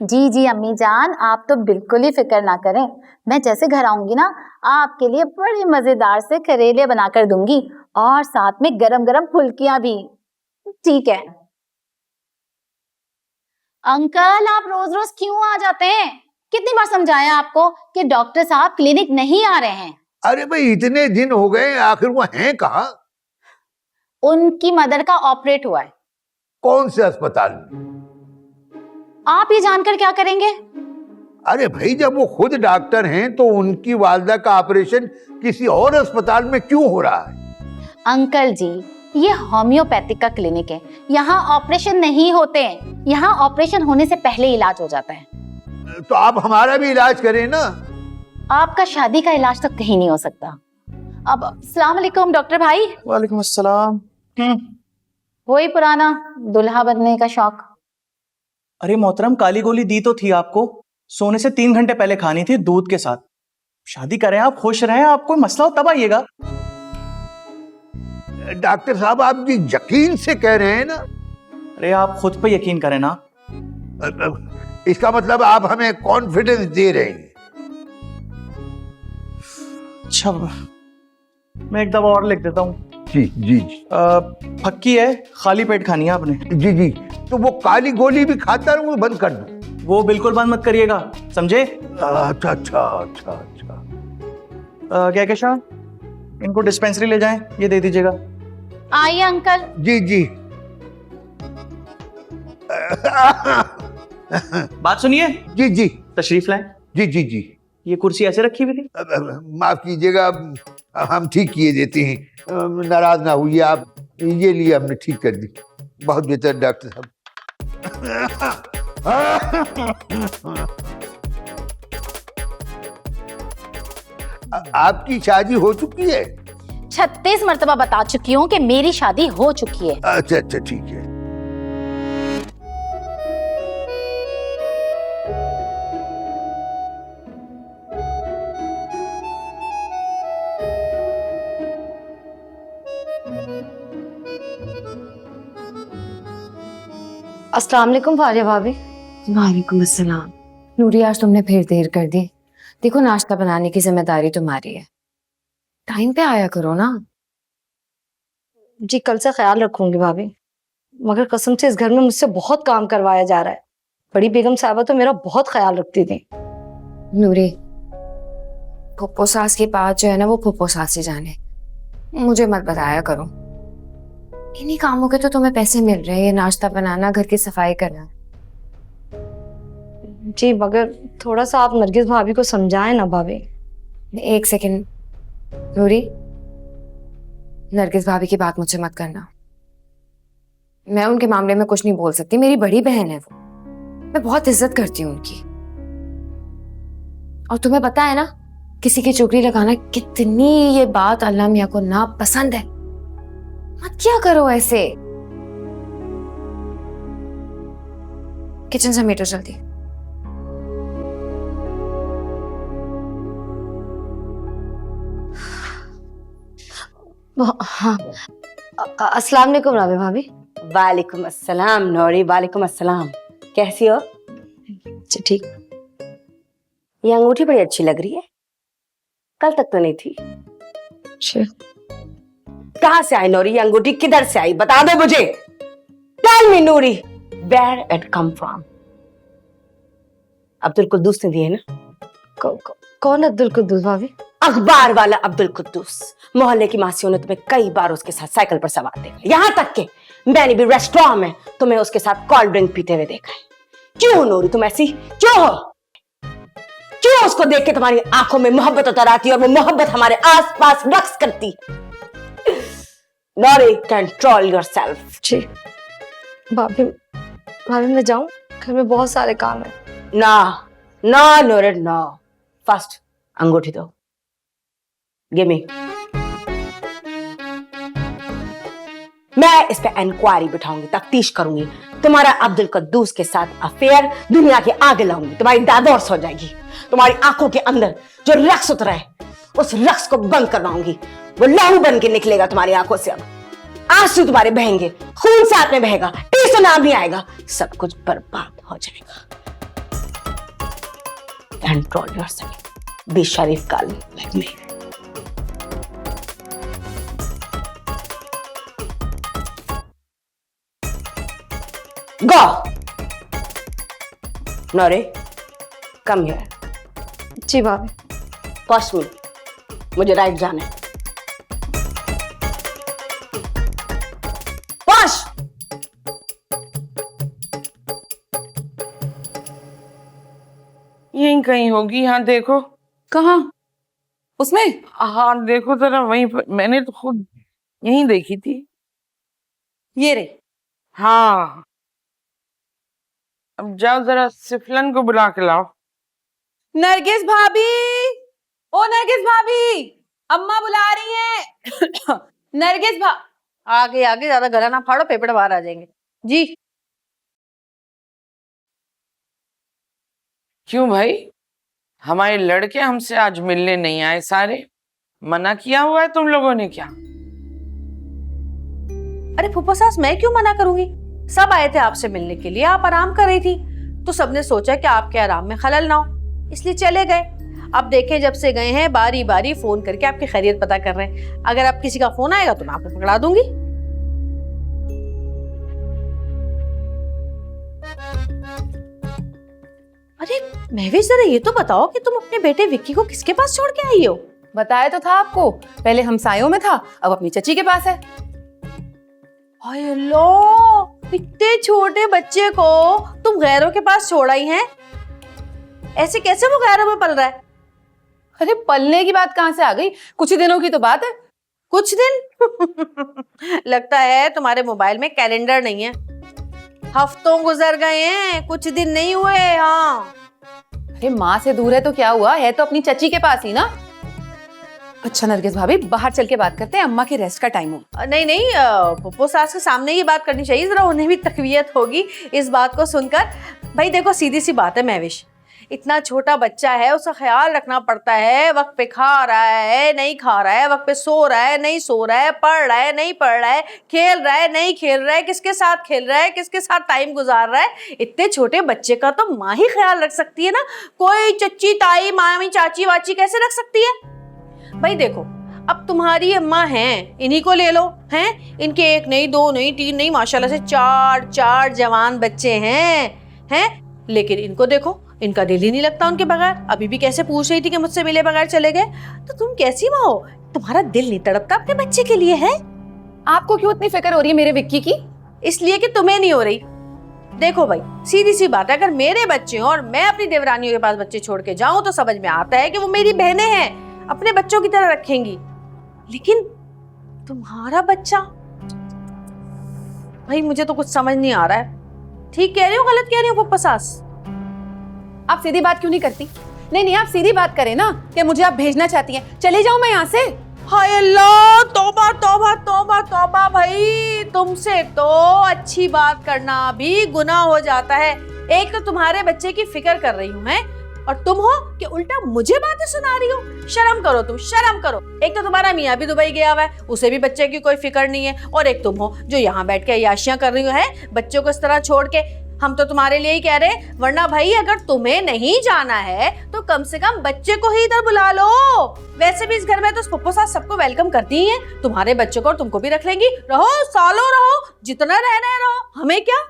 जी जी अम्मी जान, आप तो बिल्कुल ही फिक्र ना करें। मैं जैसे घर आऊंगी ना, आपके लिए बड़े मजेदार से करेले बनाकर दूंगी और साथ में गरम गरम फुल्कियां भी। ठीक है अंकल, आप रोज रोज क्यों आ जाते हैं? कितनी बार समझाया आपको कि डॉक्टर साहब क्लिनिक नहीं आ रहे हैं। अरे भाई इतने दिन हो गए, आखिर वो हैं कहाँ? उनकी मदर का ऑपरेट हुआ है। कौन से अस्पताल में? आप ये जानकर क्या करेंगे? अरे भाई जब वो खुद डॉक्टर हैं तो उनकी वालदा का ऑपरेशन किसी और अस्पताल में क्यों हो रहा है? अंकल जी, ये होम्योपैथिक का क्लिनिक है, यहाँ ऑपरेशन नहीं होते हैं। यहाँ ऑपरेशन होने से पहले इलाज हो जाता है। तो आप हमारा भी इलाज करें ना। आपका शादी का इलाज तो कहीं नहीं हो सकता। अब अस्सलाम वालेकुम डॉक्टर भाई। वालेकुम अस्सलाम। वही पुराना दुल्हा बनने का शौक। अरे मोहतरम, काली गोली दी तो थी आपको, सोने से 3 घंटे पहले खानी थी दूध के साथ। शादी करें, आप खुश रहें, आपको मसला हो तब आइएगा। डॉक्टर साहब आप जी यकीन से कह रहे हैं ना? अरे आप खुद पे यकीन करें ना। इसका मतलब आप हमें कॉन्फिडेंस दे रहे हैं। अच्छा, मैं एक दवा और लिख देता हूँ। जी जी जी। फक्की है, खाली पेट खानी है आपने। जी जी, तो वो काली गोली भी खाता है, वो बंद कर दो। वो बिल्कुल बंद मत करिएगा, समझे? अच्छा अच्छा अच्छा अच्छा। क्या कैशा, इनको डिस्पेंसरी ले जाएं, ये दे दीजिएगा। आइए अंकल। जी जी। बात सुनिए। जी जी। तशरीफ लाएं। जी जी जी। ये कुर्सी ऐसे रखी हुई थी। माफ कीजिएगा, हम ठीक किए देते हैं, नाराज ना हुई आप। ये लिए हमने ठीक कर दी। बहुत बेहतर डॉक्टर साहब। आपकी शादी हो चुकी है? 36 मर्तबा बता चुकी हूँ कि मेरी शादी हो चुकी है। अच्छा अच्छा ठीक है। अस्सलाम वालेकुम फारिया भाभी। वालेकुम अस्सलाम। नूरी, आज तुमने फिर देर कर दी। देखो, नाश्ता बनाने की जिम्मेदारी तुम्हारी है, टाइम पे आया करो ना। जी कल से ख्याल रखूंगी भाभी, मगर कसम से इस घर में मुझसे बहुत काम करवाया जा रहा है। बड़ी बेगम साहबा तो मेरा बहुत ख्याल रखती थी। नूरी, फुप्पो सास की बात जो है ना, वो फुप्पो सास ही जाने, मुझे मत बताया करो। इन्हीं कामों के तो तुम्हें पैसे मिल रहे हैं, ये नाश्ता बनाना, घर की सफाई करना। जी मगर थोड़ा सा आप नरगिस भाभी को समझाएं ना भाभी। एक सेकंड नूरी, नरगिस भाभी की बात मुझसे मत करना। मैं उनके मामले में कुछ नहीं बोल सकती, मेरी बड़ी बहन है वो, मैं बहुत इज्जत करती हूँ उनकी। और तुम्हें पता है ना, किसी की चुगली लगाना कितनी, ये बात अल्लाह मियाँ को ना पसंद है। मत क्या करो ऐसे। किचन समेटो जल्दी। हाँ, अस्सलाम वालेकुम राबे भाभी। वालेकुम अस्सलाम नौरी, वालेकुम अस्सलाम। कैसी हो? अच्छा ठीक। ये अंगूठी बड़ी अच्छी लग रही है, कल तक तो नहीं थी। अच्छा, कहाँ से आई नौरी? ये अंगूठी किधर से आई, बता दो मुझे। Tell me Noori, where it come from? Abdul Quddus ने दिए ना? कौन अब्दुल कुद्दूस भाभी? अखबार वाला अब्दुल कुद्दूस। मोहल्ले की मासियों ने तुम्हें कई बार उसके साथ साइकिल पर सवार देखा, यहाँ तक के मैंने भी रेस्टोरेंट में तुम्हें उसके साथ कोल्ड ड्रिंक पीते हुए देखा है। क्यों नूरी तुम ऐसी क्यों हो? क्यों उसको देख के तुम्हारी आंखों में मोहब्बत उतर आती है और वो मोहब्बत हमारे आसपास रक्स करती? नूरी, कंट्रोल योरसेल्फ। जी भाभी, भाभी मैं जाऊं? घर में बहुत सारे काम है। ना ना नूरी ना, फर्स्ट अंगूठी दो, गिव मी। मैं इस पे इंक्वायरी बिठाऊंगी, तफ्तीश करूंगी। तुम्हारा अब्दुल कुद्दूस के साथ अफेयर दुनिया के आगे लाऊंगी। तुम्हारी दादोर्स हो जाएगी। तुम्हारी आंखों के अंदर जो रक्स उतरा है, उस रक्स को बंद करवाऊंगी। वो लहू बन के निकलेगा तुम्हारी आंखों से। अब आंसू तुम्हारे बहेंगे, खून साथ में बहेगा, टीसू नाम नहीं आएगा, सब कुछ बर्बाद हो जाएगा। Control yourself. Be Sharif Khan like me. Go. Nore, come here. जी भाभी। Push me. मुझे राइट जाना है। Push. यहीं कहीं होगी, यहाँ देखो। कहाँ? उसमें? हाँ देखो जरा, वहीं पर मैंने तो खुद यहीं देखी थी। ये रे। हाँ, अब जाओ जरा सिफलन को बुला के लाओ। नरगिस भाभी, ओ नरगिस भाभी, अम्मा बुला रही हैं। नरगिस भा आगे आगे ज्यादा गला ना फाड़ो, पेपर बाहर आ जाएंगे। जी क्यों भाई, हमारे लड़के हमसे आज मिलने नहीं आए सारे? मना किया हुआ है तुम लोगों ने क्या? अरे फूफा सास, मैं क्यों मना करूंगी? सब आए थे आपसे मिलने के लिए, आप आराम कर रही थी, तो सबने सोचा कि आपके आराम में खलल ना हो, इसलिए चले गए। अब देखें, जब से गए हैं बारी बारी फोन करके आपकी खैरियत पता कर रहे हैं। अगर आप किसी का फोन आएगा तो मैं आपको पकड़ा दूंगी। अरे महवेश, जरा ये तो बताओ कि तुम अपने बेटे विक्की को किसके पास छोड़ के आई हो? बताया तो था आपको, पहले हमसायों में था, अब अपनी चची के पास है। हाय अल्लाह, इतने छोटे बच्चे को तुम गैरों के पास छोड़ आई हैं? ऐसे कैसे वो गैरों में पल रहा है? अरे पलने की बात कहाँ से आ गई? कुछ ही दिनों की तो बात है। कुछ दिन? लगता है तुम्हारे मोबाइल में कैलेंडर नहीं है। हफ्तों गुजर गए हैं, कुछ दिन नहीं हुए। हाँ, अरे माँ से दूर है तो क्या हुआ, है तो अपनी चची के पास ही ना। अच्छा नरगिस भाभी, बाहर चल के बात करते हैं, अम्मा के रेस्ट का टाइम हो। नहीं नहीं, पप्पू सास के सामने ये बात करनी चाहिए, जरा उन्हें भी तकवीयत होगी इस बात को सुनकर। भाई देखो, सीधी सी बात है महविश, इतना छोटा बच्चा है, उसका ख्याल रखना पड़ता है। वक्त पे खा रहा है, नहीं खा रहा है, वक्त पे सो रहा है, नहीं सो रहा है, पढ़ रहा है, नहीं पढ़ रहा है, खेल रहा है, नहीं खेल रहा है, किसके साथ खेल रहा है, किसके साथ टाइम गुजार रहा है। इतने छोटे बच्चे का तो माँ ही ख्याल रख सकती है ना, कोई चच्ची ताई मामी चाची वाची कैसे रख सकती है? भाई देखो, अब तुम्हारी अम्मा हैं, इन्हीं को ले लो। हैं, इनके एक नहीं, दो नहीं, तीन नहीं, माशाल्लाह से चार जवान बच्चे हैं। लेकिन इनको देखो, इनका दिल ही नहीं लगता उनके बगैर। अभी भी कैसे पूछ रही थी कि मुझसे मिले बगैर चले गए। तो तुम कैसी माँ हो, तुम्हारा दिल नहीं तड़पता अपने बच्चे के लिए? है आपको क्यों इतनी फिक्र हो रही है मेरे विक्की की? इसलिए कि तुम्हें नहीं हो रही। देखो भाई, सीधी सी बात है, अगर मेरे बच्चे हों और मैं अपनी देवरानियों के पास बच्चे छोड़ के जाऊं तो समझ में आता है कि वो मेरी बहनें हैं, अपने बच्चों की तरह रखेंगी। लेकिन तुम्हारा बच्चा, भाई मुझे तो कुछ समझ नहीं आ रहा है। ठीक कह रही हूँ, गलत कह रही हूँ पप्पा सास? आप सीधी बात क्यों नहीं करती? नहीं, आप सीधी बात करें ना कि मुझे आप भेजना चाहती हैं, चले जाऊं मैं यहाँ से। हाय अल्लाह, तौबा तौबा तौबा तौबा। भाई तुमसे तो अच्छी बात करना भी गुनाह हो जाता है। एक तो तुम्हारे बच्चे की फिक्र कर रही हूँ मैं, और तुम हो कि उल्टा मुझे बातें सुना रही हो। शर्म करो तुम, शर्म करो। एक तो तुम्हारा मियाँ भी दुबई गया हुआ है, उसे भी बच्चे की कोई फिक्र नहीं है, और एक तुम हो जो यहाँ बैठ के अय्याशियां कर रही हो है बच्चों को इस तरह छोड़ के। हम तो तुम्हारे लिए ही कह रहे, वरना भाई अगर तुम्हें नहीं जाना है तो कम से कम बच्चे को ही इधर बुला लो। वैसे भी इस घर में तो पप्पू सास सबको वेलकम करती ही हैं, तुम्हारे बच्चों को और तुमको भी रख लेंगी। रहो, सालों रहो, जितना रहना है रहो, हमें क्या।